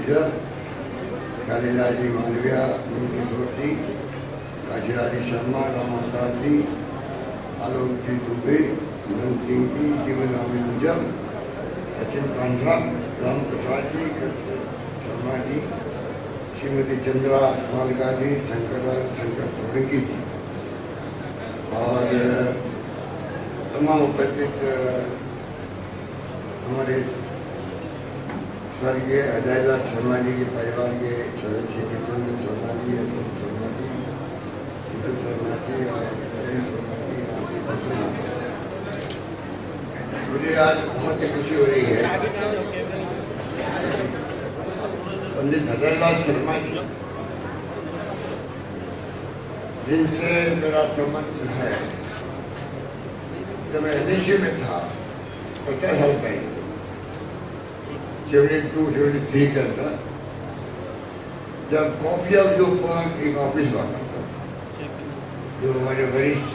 गुर्जर, कालीलाल जी मालविया, किशोर जी, काशीलाल शर्मा, राम अवतार जी, आलोक जी दुबे, नंद सिंह जी, जीवन रामी मुजम, सचिन कांझा, राम प्रसाद जी, शर्मा जी, श्रीमती चंद्रा स्वालका जी, शंकर सोलंकी जी और तमाम उपस्थित हमारे स्वर्गीय अजयलाल शर्मा जी के परिवार के सदस्य जितेंद्र शर्मा जी, अशोक शर्मा जी, किशोर शर्मा जी और नरेंद्र शर्मा जी, मुझे आज बहुत ही खुशी हो रही है। पंडित अजयलाल शर्मा जी जिनसे मेरा संबंध है, जब मैं एनएसए में था 50 साल पहले, 72-73 का था, जब कॉफी हाउस के ऊपर एक ऑफिस हुआ करता था, जो हमारे वरिष्ठ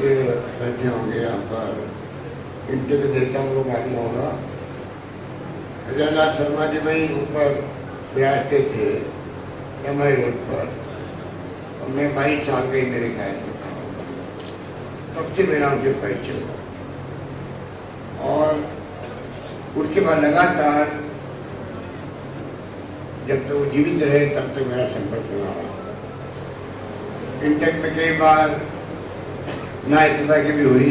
बैठे होंगे यहाँ पर, इंटरव्यू देता हूँ लोग मालूम होगा। अजयलाल शर्मा जी वही ऊपर बैठते थे MI रोड पर, और मैं 22 साल का ही मेरे ख्याल में था, तब से मेरा उनसे परिचय हुआ। और उसके बाद लगातार जब तक वो जीवित रहे तब तक मेरा संपर्क बना रहा। इंटेक में कई बार ना इत्तेफाक की भी हुई।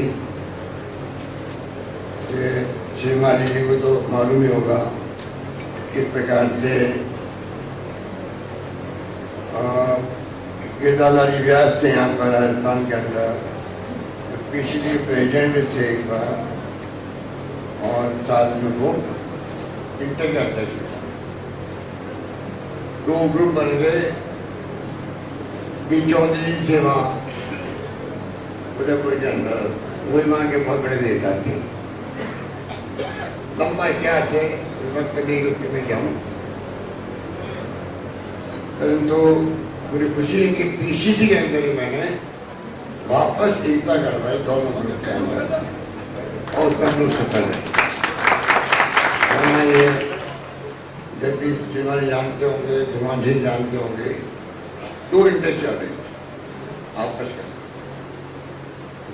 श्री माली जी को तो मालूम ही होगा किस प्रकार से गिरदालाल जी व्यास थे यहाँ पर राजस्थान के अंदर, PCD प्रेसिडेंट थे एक बार, और साथ में वो इंटर के अध्यक्ष थे। 2 ग्रुप बन गए। पी चौधरी थे वहाँ उदयपुर के अंदर, वही वहाँ के बहुत बड़े नेता थे। लंबा क्या थे उस वक्त नहीं रुक में जाऊँ, परंतु मुझे खुशी है कि PCD के अंदर ही मैंने वापस एकता करवाई दोनों ग्रुप के अंदर, और सब लोग सफल है। ये जगदीश सिन्हा जानते होंगे, धुमान सिंह जानते होंगे, 2 इंटर चल रहे आपस में।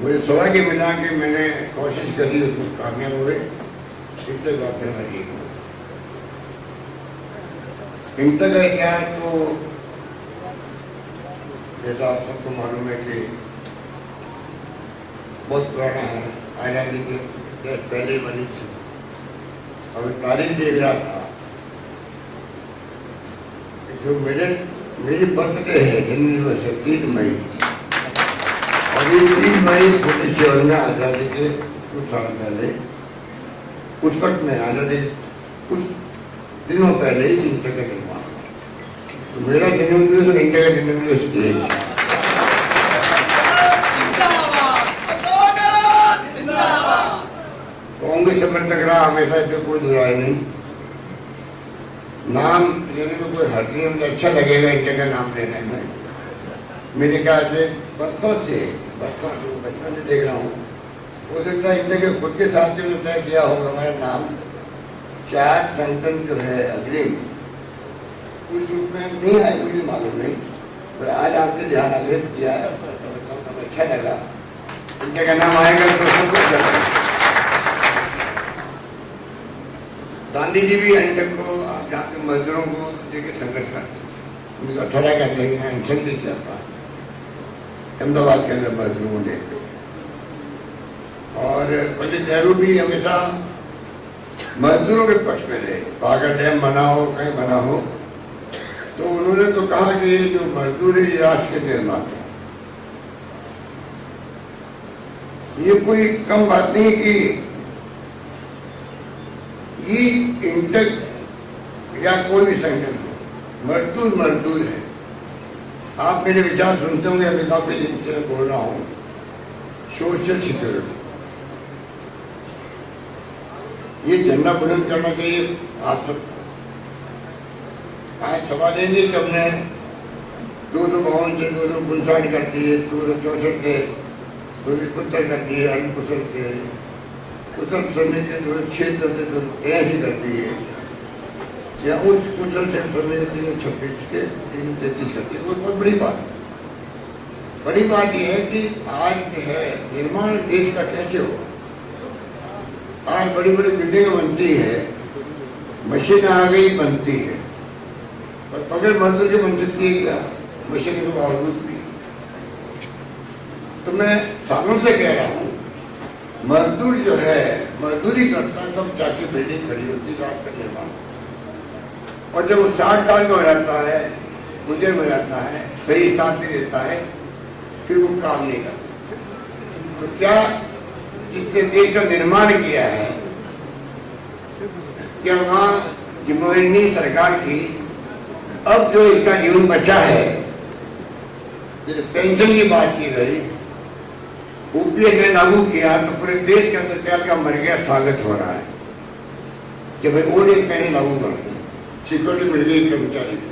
मुझे सौभाग्य मिला कि मैंने कोशिश करी, उसमें कामयाब हुए। इंटर बात है इंटर का क्या है, तो जैसा आप सबको मालूम है कि बहुत पुराना है, आज़ादी के पहले बनी थी। और तारीख देख रहा था, जो मेरी बर्थडे है जन्मदिन से 3 मई, और ये 3 मई 1954 में आज़ादी के कुछ साल पहले, उस वक्त में आज़ादी कुछ दिनों पहले ही इंटर का निर्माण हुआ। तो मेरा जन्मदिन और इंटर का जन्मदिन एक। कांग्रेस समर्थक रहा हमेशा, इसमें कोई दुराय नहीं। नाम लेने में कोई हर्ज नहीं, मुझे अच्छा लगेगा इंटर का नाम लेने में। मेरे ख्याल से बचपन से देख रहा हूँ, हो सकता है इंटर के खुद के साथ में तय किया होगा हमारा नाम। 4 संगठन जो है अग्रिम, उस रूप में नहीं आए, मुझे मालूम नहीं, पर आज आपके ध्यान आग्रहित किया है, अच्छा लगा। इंटर का नाम आएगा तो सब कुछ चलेगा। गांधी जी भी इंटर को, आप जानते मजदूरों को लेकर संघर्ष करते, 1918 के अंदर अनशन भी किया था अहमदाबाद के अंदर मजदूरों को लेकर। और पंडित नेहरू भी हमेशा मजदूरों के पक्ष में रहे। बागा डैम बना हो, कहीं बना हो, तो उन्होंने तो कहा कि जो मजदूर है ये राष्ट्र के निर्माता है। ये कोई कम बात नहीं कि ये इंटर या कोई भी संगठन हो, मजदूर है। आप मेरे विचार सुनते होंगे, अभी काफी दिन से बोल रहा हूँ, सोशल सिक्योरिटी, ये झंडा बुलंद करना चाहिए आप सब। आज सवाल ये नहीं कि हमने 252 से 259 कर दिए, 264 के 271 कर दिए, अनकुशल के कुशल श्रमिक के 276 कर दिए, 283 कर दिए। या उस कुशल सेक्टर में 326 के 333 करते हैं, वो बहुत बड़ी बात है। बड़ी बात यह है कि आज जो है निर्माण देश का कैसे होगा। आज बड़ी बड़ी बिल्डिंगें बनती है, मशीन आ गई बनती है, और बगैर मजदूर के बन सकती है क्या, मशीन के बावजूद भी। तो मैं सालों से कह रहा हूँ, मजदूर जो है मजदूरी करता है तब जाके बिल्डिंग खड़ी होती है, रात का निर्माण। और जब वो 60 साल का हो जाता है, बुजुर्ग हो जाता है, सही साथ नहीं देता है, फिर वो काम नहीं करता। तो क्या जिसने देश का निर्माण किया है, क्या वहाँ जिम्मेदारी नहीं सरकार की। अब जो इसका जीवन बचा है, जैसे पेंशन की बात की गई, यूपीए ने लागू किया तो पूरे देश के अंदर त्याग का मर गया स्वागत हो रहा है कि भाई ओल्ड एज पेंशन लागू कर दी, सिक्योरिटी मिल गई कर्मचारी को।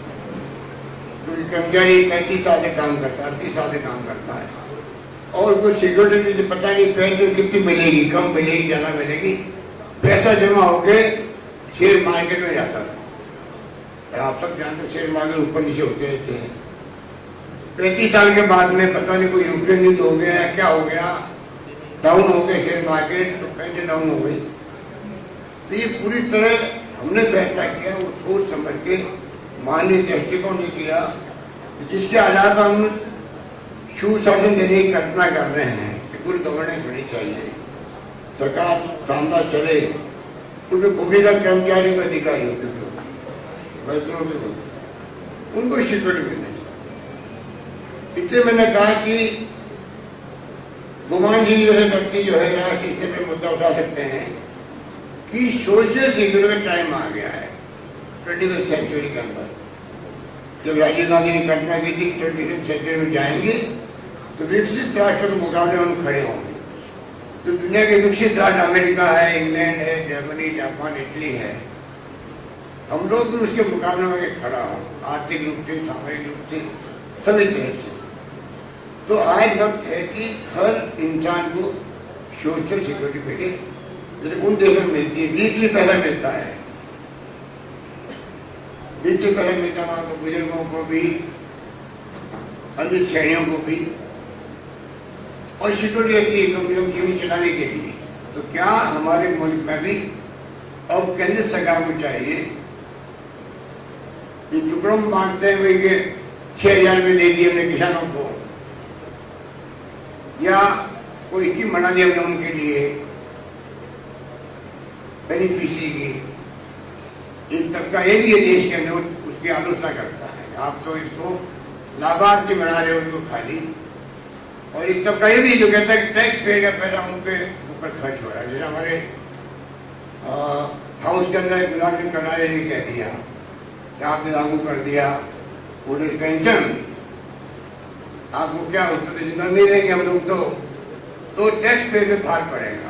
क्योंकि कर्मचारी 35 साल से काम करता है, 38 साल से काम करता है, और कोई सिक्योरिटी मुझे पता नहीं पेंशन कितनी मिलेगी, कम मिलेगी, ज्यादा मिलेगी। पैसा जमा होके शेयर मार्केट में जाता था। आप सब जानते शेयर मार्केट ऊपर नीचे होते रहते हैं। 35 साल के बाद में पता नहीं कोई यूक्रेन युद्ध हो गया, क्या हो गया, डाउन हो गया शेयर मार्केट, तो पेंशन डाउन हो गई। तो ये पूरी तरह हमने फैसला किया, वो सोच समझ के माननीय दृष्टिकोण ने किया, जिसके आधार पर हम सुशासन देने की कल्पना कर रहे हैं कि गुड गवर्नेंस होनी चाहिए, सरकार शानदार चले, क्योंकि भूमिका कर्मचारी के अधिकारियों के भी होती है, मजदूरों के होती है, उनको सिक्योरिटी मिलनी चाहिए। इसलिए मैंने कहा कि गुमान जी जैसे व्यक्ति जो है राष्ट्रीय स्तर पर मुद्दा उठा सकते हैं कि सोशल सिक्योरिटी का टाइम आ गया है 21वीं सेंचुरी के अंदर। जब राजीव गांधी ने कल्पना की थी 21वीं सेंचुरी में जाएंगे तो विकसित राष्ट्र के मुकाबले हम खड़े होंगे। तो दुनिया के विकसित राज्य अमेरिका है, इंग्लैंड है, जर्मनी, जापान, इटली है, हम लोग भी उसके मुकाबले में खड़ा हो, आर्थिक रूप से, सामाजिक रूप से, सभी तरह से। तो आज वक्त है कि हर इंसान को सोशल सिक्योरिटी मिले, जैसे उन देशों में मिलती है, वीकली पैसा मिलता है, वीकली पैसा मिलता है, वहाँ बुजुर्गों को भी, अन्य श्रेणियों को भी, और सिक्योरिटी रहती है कंपनियों को जीवन चलाने के लिए। तो क्या हमारे मुल्क में भी अब केंद्र सरकार को चाहिए कि टुकड़ों में मांगते हैं भाई कि 6,000 में दे दिए हमने किसानों को, या कोई स्कीम बना दी हमने उनके लिए बेनिफिशियरी की। एक तबका ये भी है देश के अंदर, उसकी आलोचना करता है आप तो इसको लाभार्थी बना रहे हो उनको खाली, और एक तबका ये भी जो कहता है कि टैक्स पे का पैसा उनके ऊपर खर्च हो रहा है। जैसे हमारे हाउस के अंदर गुलाम नबी कटारिया ने कह दिया कि आपने लागू कर दिया ओल्ड एज पेंशन, आपको क्या उससे जिंदा नहीं रहेंगे हम लोग, तो टैक्स पे में भार पड़ेगा,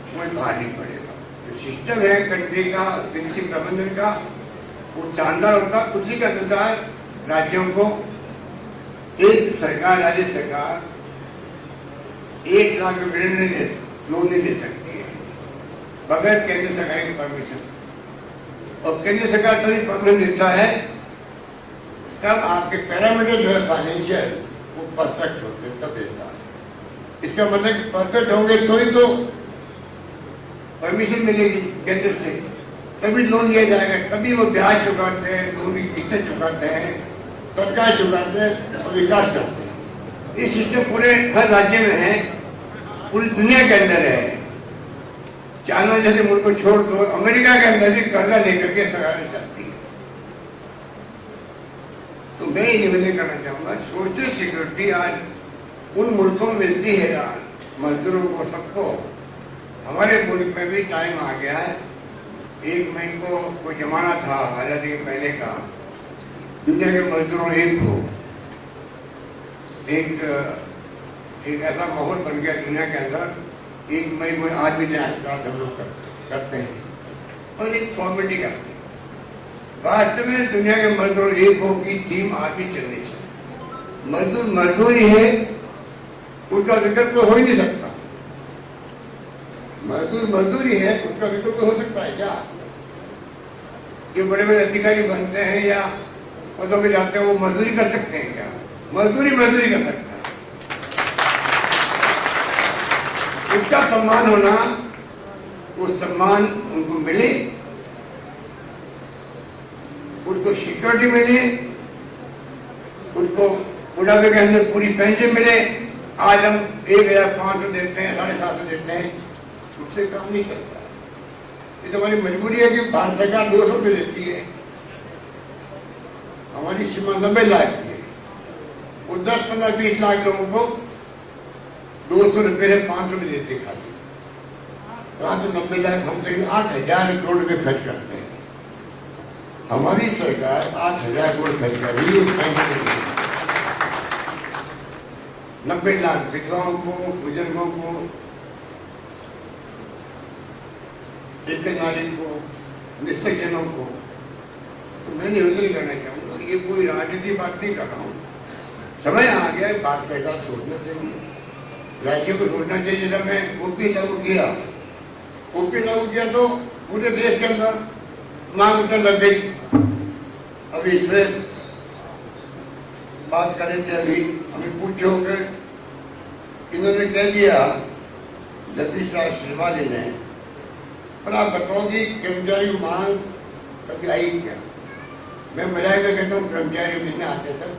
कोई भार नहीं पड़ेगा। जो सिस्टम है कंट्री का, वित्तीय प्रबंधन का, वो शानदार होता। उसी के अनुसार राज्यों को एक सरकार, राज्य सरकार 1 लाख रुपये लोन नहीं ले सकती है बगैर केंद्र सरकार की परमिशन। और केंद्र सरकार तभी परमिशन देता है तब आपके पैरामीटर जो है फाइनेंशियल वो परफेक्ट होते हैं, तब देता है। इसका मतलब परफेक्ट होंगे तो ही तो परमिशन मिलेगी केंद्र से, तभी लोन लिया जाएगा, तभी वो ब्याज चुकाते हैं, लोन की किस्तें चुकाते हैं, सरकार चुकाते हैं और विकास करते हैं। ये सिस्टम पूरे हर राज्य में है, पूरी दुनिया के अंदर है। चाइना जैसे मुल्क को छोड़ दो, अमेरिका के अंदर भी कर्जा लेकर के सरकार चलती है। तो मैं ये निवेदन करना चाहूंगा, सोशल सिक्योरिटी आज उन मुल्कों में मिलती है, आज मजदूरों को, सबको। हमारे मुल्क में भी टाइम आ गया है। 1 मई को कोई जमाना था आजादी के पहले का, दुनिया के मजदूरों एक हो, एक ऐसा माहौल बन गया दुनिया के अंदर। 1 मई को आज भी हम लोग करते हैं और एक फॉर्मेलिटी करते हैं। वास्तव में दुनिया के मजदूर एक हो की थीम आज भी चलनी चाहिए। मजदूर मजदूरी है, उसका विकल्प हो ही नहीं सकता। मजदूर मजदूरी है, उसका विकल्प हो सकता है क्या? जो बड़े बड़े अधिकारी बनते हैं या पदों पे जाते हैं वो मजदूरी कर सकते हैं क्या? मजदूरी कर सकता है। उसका सम्मान होना, वो सम्मान उनको मिले, उसको सिक्योरिटी मिले, उसको बुढ़ापे के अंदर पूरी पेंशन मिले। आज हम 1500 देते हैं, 750 देते हैं, उससे काम नहीं चलता। ये तो हमारी मजबूरी है कि भारत सरकार 200 रुपये देती है, हमारी सीमा 90 लाख की है। वो 10, 15, 20 लाख लोगों को 200 रुपये से 500 रुपये देते खाली। वहाँ तो 90 लाख, हम करीब 8000 करोड़ रुपये खर्च करते हैं। हमारी सरकार 8000 करोड़ खर्च कर रही है। 90 लाख विधवाओं को, बुजुर्गों को, ठेके मालिक को, निष्ठजनों को। तो मैं निवेदन करना चाहूँगा, ये कोई राजनीति बात नहीं कर रहा हूँ। समय आ गया है भारत सरकार सोचना चाहिए, राज्य को सोचना चाहिए। जब मैं ओपी लागू किया तो पूरे देश के अंदर मांग उठने लग गई। अभी इससे बात करें थे, अभी पूछोगे, इन्होंने कह दिया जगदीश राज श्रीवाली ने, पर आप बताओ कि कर्मचारी की मांग कभी आई क्या? मैं मजाक में कहता हूँ कर्मचारी मिलने आते थे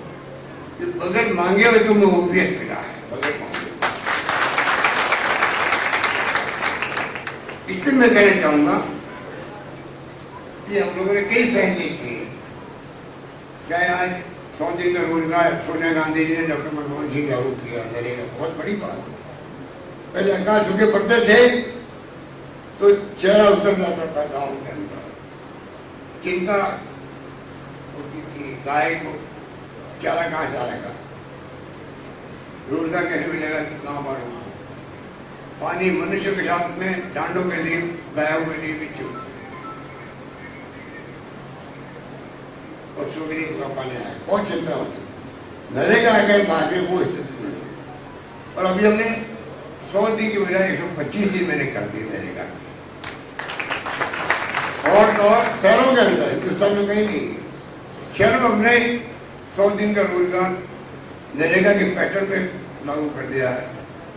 कि बगैर मांगे हुए तो मैं ओपीएस मिला है, बगैर मांगे। इसलिए मैं कहना चाहूंगा कि हम लोगों ने कई फैसले किए, चाहे आज 100 दिन का रोजगार सोनिया गांधी जी ने, डॉक्टर मनमोहन सिंह लागू किया, नरेगा, बहुत बड़ी बात है। पहले आकाश सूखे पड़ते थे तो चेहरा उतर जाता था गांव के अंदर, चिंता होती थी, गाय को चारा कहाँ से आएगा, रोजगार कैसे मिलेगा गाँव वालों को, पानी मनुष्य के साथ में डांडों के लिए, गायों के लिए भी चलते, पशुओं के लिए पूरा पानी आया, बहुत चिंता होती थी। नरेगा आ गए बाद में वो स्थिति नहीं है। और अभी हमने 100 दिन की बजाय 125 दिन मैंने कर दिए नरेगा। और शहरों के अंदर, हिंदुस्तान में कहीं नहीं, शहरों में हमने 100 दिन का रोजगार नरेगा के पैटर्न पे लागू कर दिया है,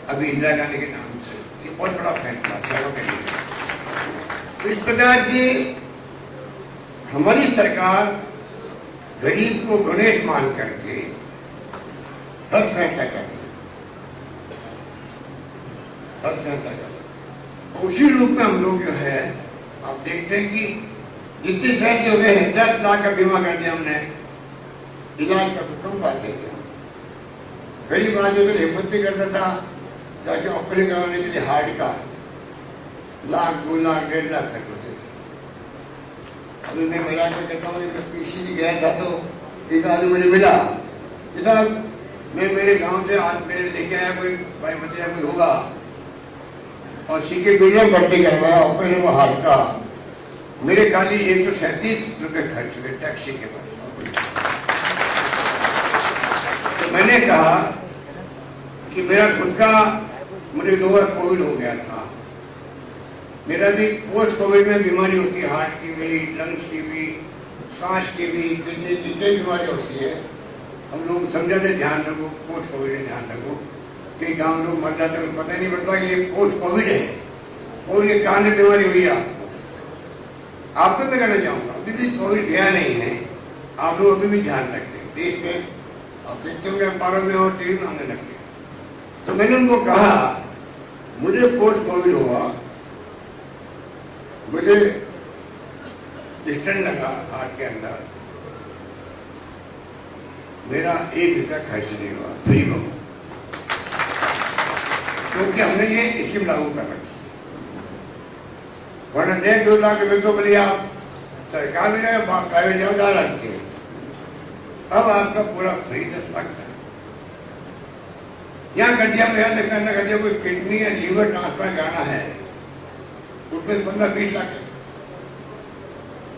अभी इंदिरा गांधी के नाम से। ये बहुत बड़ा फैसला शहरों के लिए। तो इस प्रकार की हमारी सरकार गरीब को गणेश मान करके हर फैसला कर रही है, हर फैसला कर रही है। उसी रूप में हम लोग जो है, आप देखते हैं कि जितने फैसले हो गए हैं, 10 लाख का बीमा कर दिया हमने, इलाज का कम बात है क्या? गरीब आदमी में हिम्मत नहीं करता था जाके ऑपरेशन करवाने के लिए हार्ट का 1 लाख, 2 लाख, 1.5 लाख खर्च होते थे। अभी मैं मिला के कहता हूँ, पीसीजी गया था तो एक आदमी मुझे मिला, इतना मैं मेरे गांव से आज मेरे लेके आया कोई भाई भतीजा कोई होगा, और सीके बिल्डिया भर्ती करवाया ऑपरेशन वो हार्ट का, मेरे खाली 137 रुपये खर्च हुए टैक्सी के पास। तो मैंने कहा कि मेरा खुद का, मुझे 2 बार कोविड हो गया था, मेरा भी पोस्ट कोविड में बीमारी होती है, हार्ट की भी, लंग्स की भी, सांस की भी, किडनी की, कई बीमारी होती है। हम लोग समझाते ध्यान रखो, पोस्ट कोविड है ध्यान रखो, कई गांव लोग मर जाते हैं, पता ही नहीं पड़ता कि ये पोस्ट कोविड है और ये कहाँ से बीमारी हुई आपको मैं कहना चाहूँगा, अभी भी कोविड गया नहीं है, आप लोग अभी भी ध्यान रखें। देश में आप देखते होंगे अखबारों में और टीवी में आने लग गए। तो मैंने उनको कहा मुझे पोस्ट कोविड हुआ, मुझे स्टेंट लगा हार्ट के अंदर, मेरा 1 रुपया खर्च नहीं हुआ, फ्री में, क्योंकि हमने ये स्कीम लागू कर रखी है। वरना 1.5-2 लाख रुपये तो बोलिए आप सरकार में प्राइवेट जाओ जा रखते हैं, अब आपका पूरा फ्री 10 लाख था। यहाँ कर दिया, मैं देखना कर दिया, कोई किडनी या लीवर ट्रांसप्लांट कराना है, उसमें 15-20 लाख।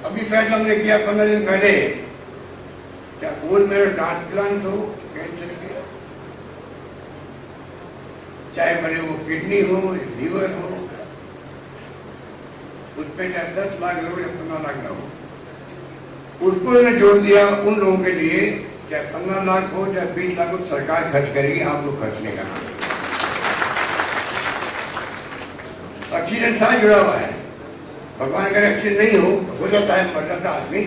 अभी फैसला हमने किया 15 दिन पहले, क्या बोल मेरा ट्रांसप्लांट हो कैंसर के, चाहे भले वो किडनी हो, लीवर हो, उसमें चाहे 10 लाख लोग या 15 लाख हो, उसको उन्होंने जोड़ दिया उन लोगों के लिए, चाहे 15 लाख हो चाहे 20 लाख हो, सरकार खर्च करेगी, आप लोग खर्च नहीं करना। एक्सीडेंट साथ जुड़ा हुआ है, भगवान अगर एक्सीडेंट नहीं हो जाता है, मर जाता आदमी,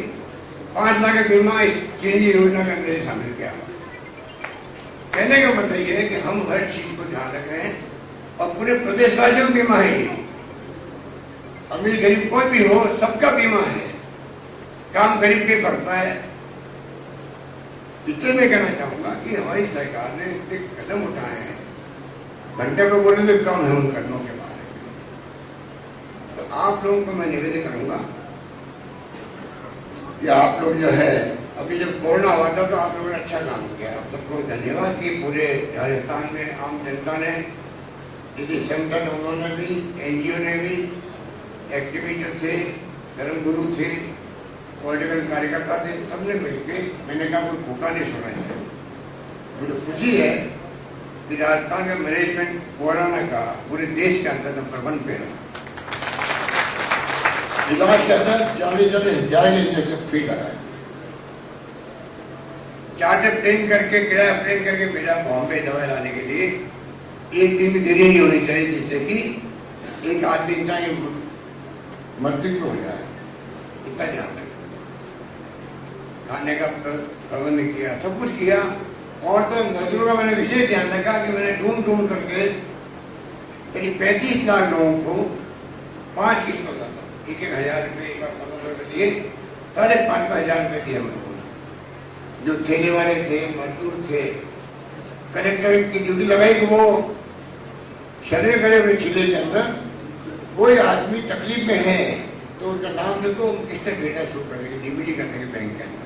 5 लाख का बीमा इस चीनी योजना के अंदर शामिल किया। कहने का मतलब ये है कि हम हर चीज को ध्यान रख रहे हैं और पूरे प्रदेशवासियों का बीमा है। ये अमीर गरीब कोई भी हो, सबका बीमा है, काम गरीब के पड़ता है। इतने में कहना चाहूंगा कि हमारी सरकार ने इतने कदम उठाए हैं, घंटे पे बोले तो कम है उन कदमों के बारे में। तो आप लोगों को मैं निवेदन करूंगा कि आप लोग जो है, अभी जब कोरोना हुआ था तो आप लोगों ने अच्छा काम किया, आप सबको धन्यवाद कि पूरे राजस्थान में आम जनता ने, यदि संगठन उन्होंने भी, NGO ने भी, एक्टिविस्ट जो थे, धर्मगुरु थे, पॉलिटिकल कार्यकर्ता थे, सबने मिलकर, मैंने कहा कोई भूखा नहीं सोना चाहिए। मुझे खुशी है कि राजस्थान का मैनेजमेंट कोरोना का पूरे देश के अंदर नंबर 1 पे रहा। इलाज के अंदर 40,000 इंजेक्शन फ्री कराए, चार्टर प्लेन करके, किराया प्लेन करके भेजा बॉम्बे दवाई लाने के लिए। एक दिन भी देरी नहीं होनी चाहिए जिससे कि एक आदमी इंसान की मृत्यु हो जाए, इतना ध्यान रखा। खाने का प्रबंध किया, सब कुछ किया। और तो मजदूरों का मैंने विशेष ध्यान रखा कि मैंने ढूंढ करके करीब 35 लाख लोगों को 5 किस्तों का, 1,000 रुपये, 1,500 रुपये दिए, 5,500 रुपये दिए हम लोगों ने। जो ठेले वाले थे, मजदूर थे, कलेक्टर की ड्यूटी लगाई कि वो शरीर करे हुए ठेले के अंदर कोई आदमी तकलीफ में है तो उनका नाम लिखो, किससे भेजना शुरू करेंगे, DBT करने के बैंक के अंदर।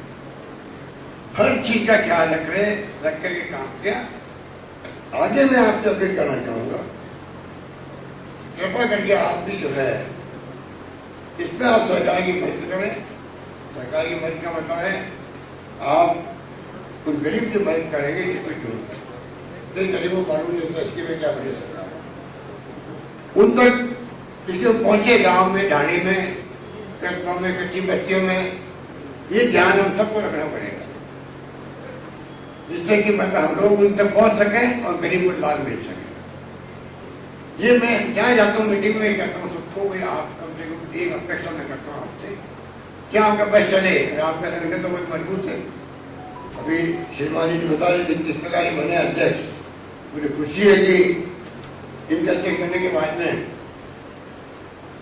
हर चीज का ख्याल रख करके काम किया। आगे मैं आपसे अपील करना चाहूंगा, कृपा करके आप भी जो है इसमें आप सरकार की मदद करें। सरकार की मदद का मतलब है आप उन गरीब की मदद करेंगे जिसको जरूरत है। कई गरीबों को मालूम नहीं होता इसके में क्या बड़ी सरकार, उन तक इसके पहुंचे, गांव में, ढाणी में, कस्बों में, कच्ची बस्तियों में, ये ध्यान हम सबको रखना पड़ेगा जिससे कि मतलब हम लोग उन तक पहुंच सकें और गरीब को लाभ मिल सके। ये मैं जहाँ जाता हूँ मीटिंग में कहता हूँ सबको, भाई आप कम से कम एक अपेक्षा मैं करता हूँ आपसे, क्या आपका बस चले, आपका संगठन तो बहुत मजबूत है। अभी श्रीमान जी बता रहे थे किस प्रकार बने अध्यक्ष, मुझे खुशी है कि इनका अध्यक्ष बनने के बाद में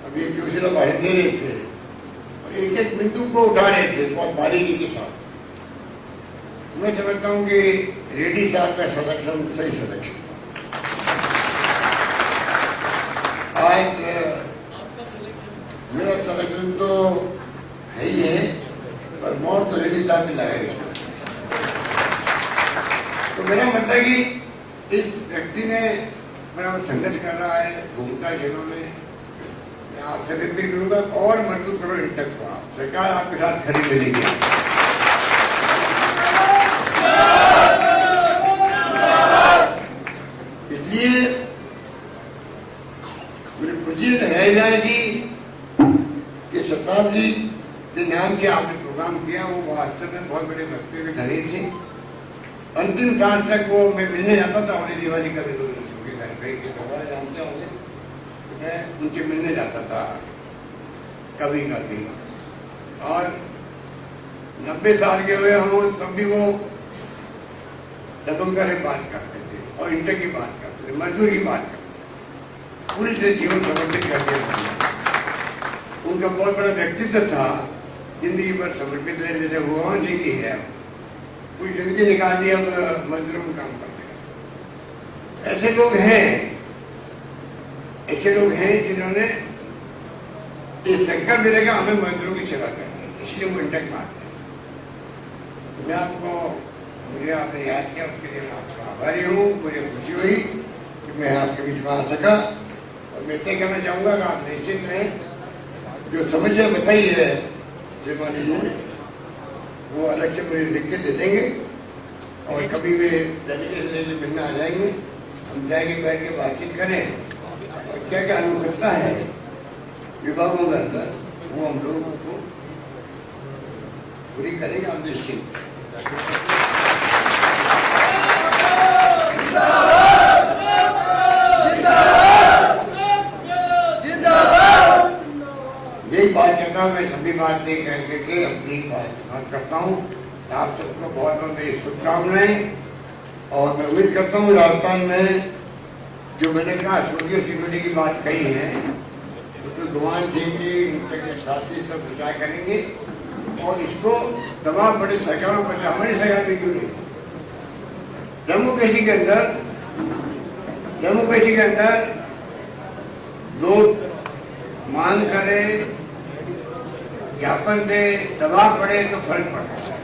अभी एक योजना बाहर दे रहे थे और एक बिंदु को उठा रहे थे बहुत बारीकी के साथ। मैं समझता हूँ कि रेड्डी साहब का सलेक्शन सही सलेक्शन। आज मेरा सलेक्शन तो है ही है, पर मोर तो रेड्डी साहब ने लगाया। तो मेरा मतलब है कि इस व्यक्ति ने बराबर संघर्ष कर रहा है, घूमता है जेलों में। मैं आपसे भी अपील करूंगा और मजबूत करो इंटक को, आप सरकार आपके साथ खड़ी मिलेगी। इसलिए मुझे खुशी है जाएगी कि शताब्दी के नाम से आपने प्रोग्राम किया, वो वास्तव में बहुत बड़े भक्ति के धनी थे। अंतिम साल तक वो मैं मिलने जाता था, उन्हें दिवाली का भी उनके घर पे, जानते होंगे, मैं उनसे मिलने जाता था कभी कभी। और 90 साल के हुए हम तब भी वो दबंगा से बात करते थे और इंटर की बात करते थे, मजदूर की बात करते थे, पूरी तरह जीवन समर्पित करते थे। उनका बहुत बड़ा व्यक्तित्व था, जिंदगी भर समर्पित रहे, जैसे भगवान जी की है, कोई जिंदगी निकाल दी, अब मजदूरों में काम करते हैं। ऐसे लोग हैं जिन्होंने ये संकल्प भी रहेगा हमें मजदूरों की सेवा करनी है, इसलिए वो इंटक में आते हैं। मैं आपको, मुझे आपने याद किया, उसके लिए मैं आपका आभारी हूँ। मुझे खुशी हुई कि मैं आपके बीच में आ सका और मैं तय करना चाहूँगा कि आप निश्चित रहें, जो समस्या बताई है श्रीमान जी ने वो अलग से मुझे लिख के दे देंगे और कभी वे डेलीगेशन लेने मिलने आ जाएंगे, हम जाएंगे, बैठ के बातचीत करें और क्या क्या आवश्यकता है विभागों के अंदर वो हम लोगों को पूरी करेंगे, हम निश्चित। यही बात करता हूँ, मैं लंबी बात नहीं कह के अपनी बात समाप्त करता हूँ। आप सबको बहुत बहुत मेरी शुभकामनाएं, और मैं उम्मीद करता हूँ राजस्थान में जो मैंने कहा सोशल सिक्योरिटी की बात कही है, उसमें गुमान सिंह जी उनके साथी सब विचार करेंगे, और इसको तमाम बड़े सरकारों पर, हमारी सरकार में क्यों नहीं, डेमोक्रेसी के अंदर लोग मांग करे, ज्ञापन दे, दबाव पड़े तो फर्क पड़ता है।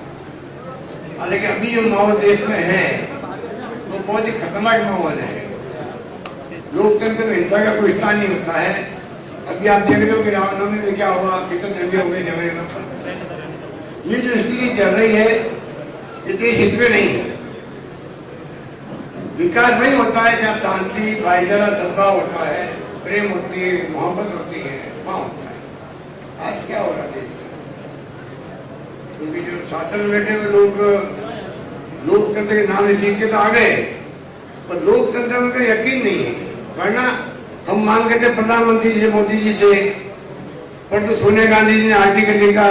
हालांकि अभी जो माहौल देश में है वो बहुत ही खतरनाक माहौल है। लोकतंत्र में हिंसा का कोई स्थान नहीं होता है। अभी आप देख रहे हो कि रामनवमी में क्या हुआ, कितने दंगे हो गए झगड़े पर। ये जो स्थिति चल रही है ये देश हित में नहीं है। विकास वही होता है जहाँ शांति, भाईचारा, सद्भाव होता है, प्रेम होती है, मोहब्बत होती है, वहाँ होता है। आज क्या हो रहा देश में, क्योंकि जो शासन में बैठे हुए लोग लोकतंत्र के नाम जीत के तो आ गए, पर लोकतंत्र में उनका यकीन नहीं है। वरना हम मांग करते प्रधानमंत्री जी मोदी जी से, पर तो सोनिया गांधी जी ने आर्टिकल लिखा,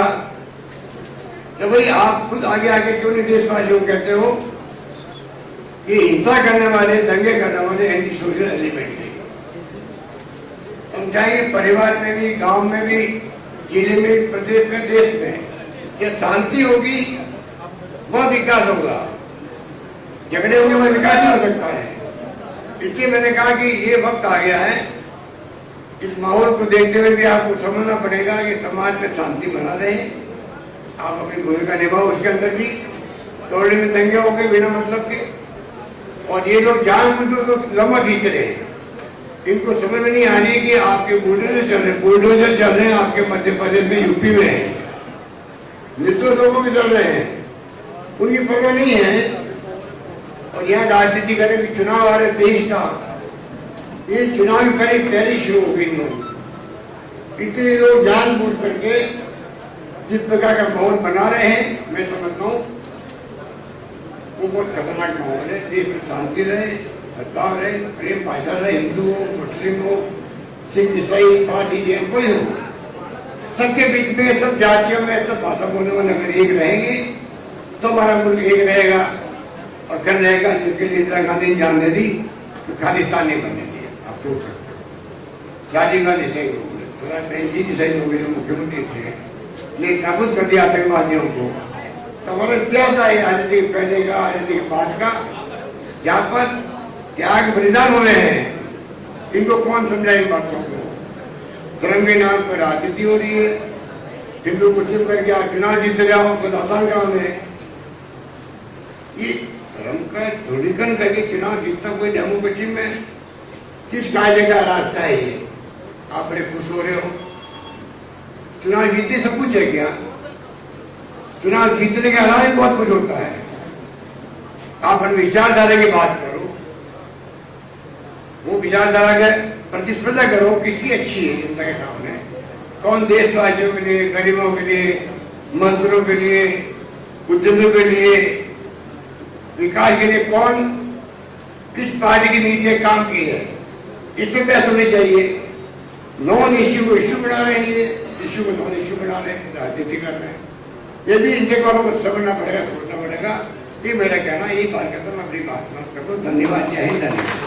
तो भाई आप खुद आगे आके क्यों नहीं देशवासियों को कहते हो कि हिंसा करने वाले, दंगे करने वाले एंटी सोशल एलिमेंट है। हम चाहेंगे परिवार में भी, गांव में भी, जिले में, प्रदेश में, देश में जब शांति होगी वह विकास होगा। झगड़े होंगे वह विकास नहीं हो सकता है। इसलिए मैंने कहा कि ये वक्त आ गया है, इस माहौल को देखते हुए भी आपको समझना पड़ेगा कि समाज में शांति बना रहे, आप अपनी भूमिका निभाओ। उसके अंदर भी तोड़ने में दंगे हो गए बिना मतलब के, और ये लोग जानबूझकर तो लम्बा खींच रहे हैं। इनको समझ में नहीं आ रही कि आपके बुलडोजर चल रहे हैं आपके मध्य प्रदेश में, यूपी में मृत्यु लोगों भी चल रहे हैं, उनकी परवाह नहीं है। और यहाँ राजनीति करें कि चुनाव आ रहे 23 का, ये चुनाव की पहले तैयारी शुरू हो गई। लोग इतने लोग जानबूझ करके जिस प्रकार का माहौल बना रहे हैं, मैं समझता हूँ वो बहुत खतरनाक माहौल है। देश में शांति रहे, सद्भाव रहे, प्रेम भाईचारा रहे, हिंदू हो, मुस्लिम हो, सिख, ईसाई, साथ ही कोई हो, सबके बीच में, सब जातियों में, सब भाषा बोलने वाले अगर एक रहेंगे तो हमारा मुल्क एक रहेगा और कर रहेगा। जिसके लिए इंदिरा गांधी ने जान दे दी तो खालिस्तान नहीं बनने दिया। आप सोच सकते हो, राजीव गांधी शहीद हो गए, बहन जी शहीद हो गए जो मुख्यमंत्री थे, ने नाबूद कर दिया आतंकवादियों को। तो हमारा इतिहास है आजादी के पहले का, आजादी के बाद का, जहाँ पर त्याग बलिदान हुए हैं। इनको कौन समझाए इन बातों को? धर्म के नाम पर राजनीति हो रही है। हिंदू मुस्लिम करके आप चुनाव जीत जाओ, बहुत आसान काम है। ये धर्म का ध्रुवीकरण करके चुनाव जीतना कोई डेमोक्रेसी में किस कायदे का रास्ता है? ये आप बड़े खुश हो रहे हो, चुनाव जीतने सब कुछ है क्या? चुनाव जीतने के अलावा बहुत कुछ होता है। आप अपनी विचारधारा की बात करो, वो विचारधारा का प्रतिस्पर्धा करो, किसकी अच्छी है जनता के सामने, कौन देशवासियों के लिए, गरीबों के लिए, मजदूरों के लिए, उद्यमियों के लिए, विकास के लिए कौन किस पार्टी की नीति काम की है, इसमें बहस होनी चाहिए। नॉन इश्यू को इश्यू बना रहे हैं, इश्यू को नॉन इश्यू बना रहे हैं, राजनीति कर रहे हैं। ये भी इनके वालों को समझना पड़ेगा, सोचना पड़ेगा। ये मेरा कहना, यही बात करता हूँ, मैं अपनी बात समाप्त करता हूँ। धन्यवाद, जय हिंद, धन्यवाद।